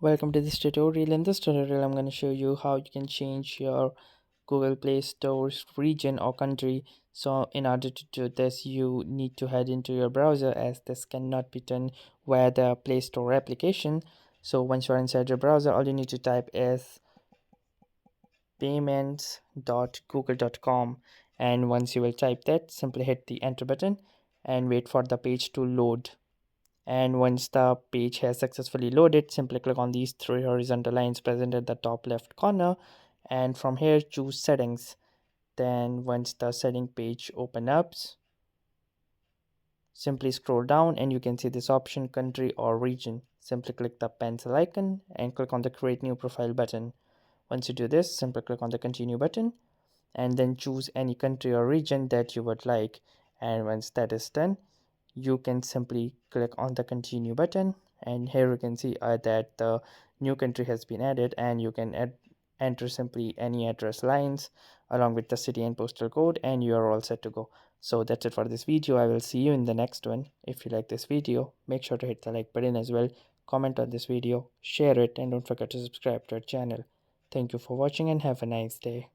Welcome to this tutorial. In this tutorial, I'm going to show you how you can change your Google Play Store's region or country. So in order to do this, you need to head into your browser, as this cannot be done via the Play Store application. So once you're inside your browser, all you need to type is payments.google.com, and once you will type that, simply hit the enter button and wait for the page to load. And once the page has successfully loaded, simply click on these three horizontal lines present at the top left corner, and from here choose settings. Then once the setting page open up, simply scroll down and you can see this option, country or region. Simply click the pencil icon and click on the create new profile button. Once you do this, simply click on the continue button and then choose any country or region that you would like. And once that is done, you can simply click on the continue button, and here you can see that the new country has been added, and you can enter simply any address lines along with the city and postal code, and you are all set to go. So that's it for this video. I will see you in the next one. If you like this video, make sure to hit the like button as well, comment on this video, share it, and don't forget to subscribe to our channel. Thank you for watching and have a nice day.